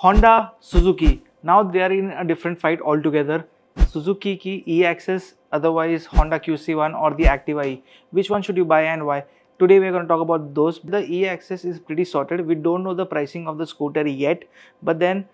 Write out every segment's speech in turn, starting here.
Honda, Suzuki, now they are in a different fight altogether. Suzuki ki E-Access, otherwise Honda QC1 or the Activa-e. Which one should you buy and why? Today we are going to talk about those. The E-Access is pretty sorted. We don't know the pricing of the scooter yet, but then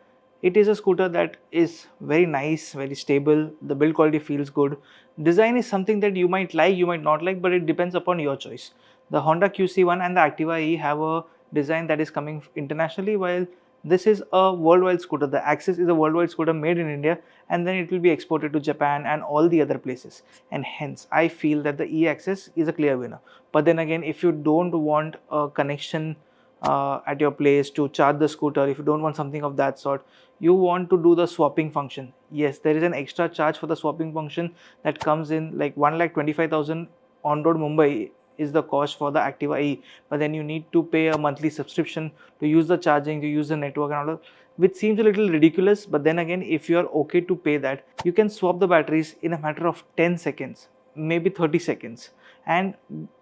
it is a scooter that is very nice, very stable. The build quality feels good. Design is something that you might like, you might not like, but it depends upon your choice. The Honda QC1 and the Activa-e have a design that is coming internationally, while this is a worldwide scooter. The Access is a worldwide scooter made in India, and then it will be exported to Japan and all the other places. And hence, I feel that the E-Access is a clear winner. But then again, if you don't want a connection at your place to charge the scooter, if you don't want something of that sort, you want to do the swapping function. Yes, there is an extra charge for the swapping function that comes in like 1,25,000 on road Mumbai is the cost for the Activa-e, but then you need to pay a monthly subscription to use the charging, to use the network and all that, which seems a little ridiculous. But then again, if you are okay to pay that, you can swap the batteries in a matter of 10 seconds, maybe 30 seconds, and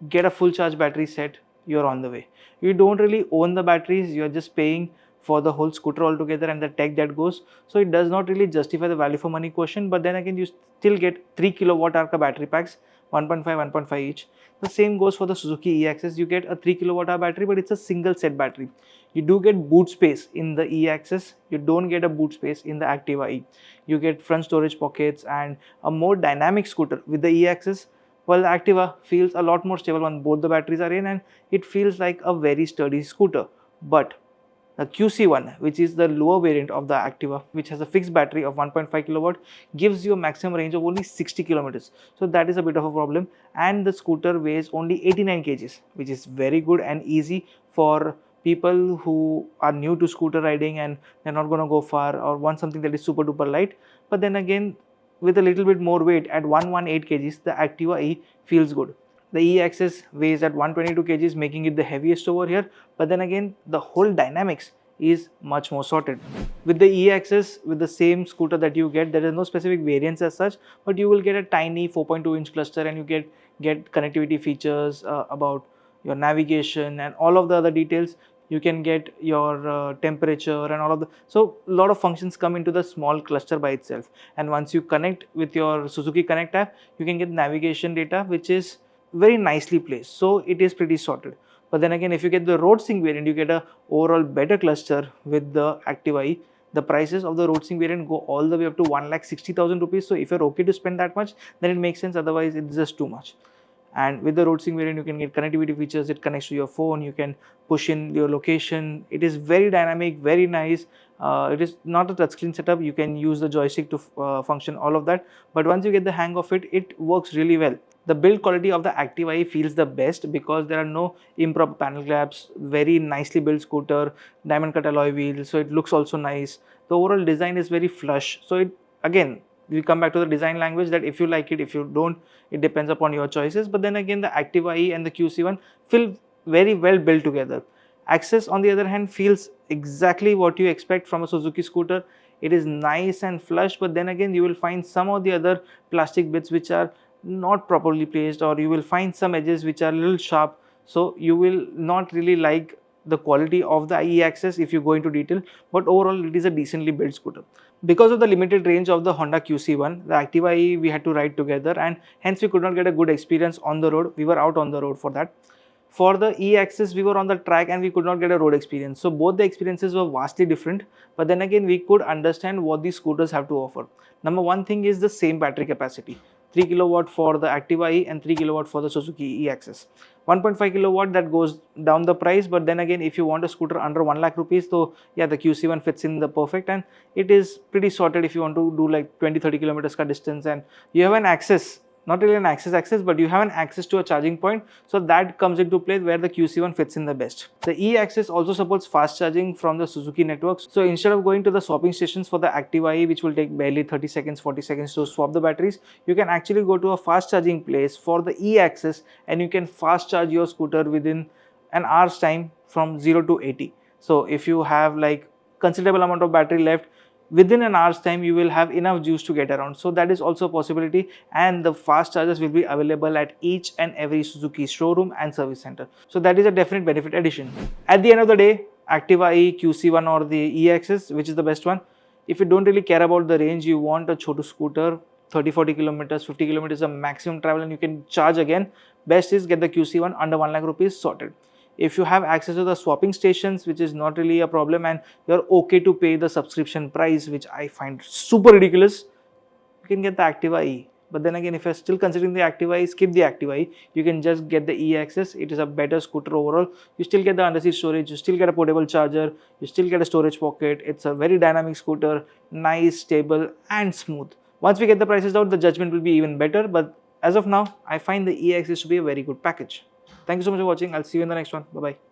get a full charge battery set. You're on the way. You don't really own the batteries, you're just paying for the whole scooter altogether and the tech that goes. So it does not really justify the value for money question. But then again, you still get 3 kilowatt hour battery packs, 1.5, 1.5 each. The same goes for the Suzuki E-Access. You get a 3 kilowatt hour battery, but it's a single set battery. You do get boot space in the E-Access. You don't get a boot space in the Activa-e. You get front storage pockets and a more dynamic scooter with the E-Access. Well, the Activa feels a lot more stable when both the batteries are in, and it feels like a very sturdy scooter. But the QC1, which is the lower variant of the Activa, which has a fixed battery of 1.5 kilowatt, gives you a maximum range of only 60 kilometers. So that is a bit of a problem. And the scooter weighs only 89 kgs, which is very good and easy for people who are new to scooter riding and they're not going to go far or want something that is super duper light. But then again, with a little bit more weight at 118 kgs, the Activa-e feels good. The E-Access weighs at 122 kgs, making it the heaviest over here. But then again, the whole dynamics is much more sorted. With the E-Access, with the same scooter that you get, there is no specific variance as such, but you will get a tiny 4.2-inch cluster, and you get connectivity features about your navigation and all of the other details. You can get your temperature and all of the, so a lot of functions come into the small cluster by itself. And once you connect with your Suzuki Connect app, you can get navigation data, which is very nicely placed. So it is pretty sorted. But then again, if you get the road sync variant, you get a overall better cluster with the Activa-e. The prices of the road sync variant go all the way up to 1,60,000 rupees. So if you're okay to spend that much, then it makes sense. Otherwise, it's just too much. And with the road sync variant, you can get connectivity features. It connects to your phone. You can push in your location. It is very dynamic, very nice. It is not a touchscreen setup. You can use the joystick to function all of that. But once you get the hang of it, it works really well. The build quality of the Activa-e feels the best because there are no improper panel gaps, very nicely built scooter, diamond cut alloy wheels, so it looks also nice. The overall design is very flush. So it, again, we come back to the design language that if you like it, if you don't, it depends upon your choices. But then again, the Activa-e and the QC1 feel very well built together. Access, on the other hand, feels exactly what you expect from a Suzuki scooter. It is nice and flush, but then again, you will find some of the other plastic bits which are not properly placed, or you will find some edges which are a little sharp. So you will not really like the quality of the E-Access if you go into detail, but overall it is a decently built scooter. Because of the limited range of the Honda QC1, the Activa-e we had to ride together, and hence we could not get a good experience on the road. We were out on the road for that. For the E-Access, we were on the track and we could not get a road experience. So both the experiences were vastly different, but then again, we could understand what these scooters have to offer. Number one thing is the same battery capacity. 3 kilowatt for the Activa-e and 3 kilowatt for the Suzuki E-Access. 1.5 kilowatt, that goes down the price, but then again, if you want a scooter under 1 lakh rupees, so yeah, the QC1 fits in the perfect, and it is pretty sorted if you want to do like 20-30 kilometers ka distance, and you have an access, not really an access, but you have an access to a charging point. So that comes into play where the QC1 fits in the best. The E-Access also supports fast charging from the Suzuki networks. So instead of going to the swapping stations for the Activa-e, which will take barely 30 seconds, 40 seconds to swap the batteries, you can actually go to a fast charging place for the E-Access, and you can fast charge your scooter within an hour's time from 0 to 80. So if you have like considerable amount of battery left, within an hour's time you will have enough juice to get around. So that is also a possibility, and the fast chargers will be available at each and every Suzuki showroom and service center. So that is a definite benefit addition. At the end of the day, Activa-e, QC1 or the E-Access, which is the best one. If you don't really care about the range, you want a chotu scooter, 30-40 kilometers, 50 kilometers is the maximum travel and you can charge again, best is get the QC1 under 1 lakh rupees sorted. If you have access to the swapping stations, which is not really a problem, and you're okay to pay the subscription price, which I find super ridiculous, you can get the Activa-e. But then again, if you're still considering the Activa-e, skip the Activa-e. You can just get the E-Access. It is a better scooter overall. You still get the underseat storage, you still get a portable charger, you still get a storage pocket. It's a very dynamic scooter, nice, stable and smooth. Once we get the prices out, the judgment will be even better. But as of now, I find the E-Access to be a very good package. Thank you so much for watching. I'll see you in the next one. Bye-bye.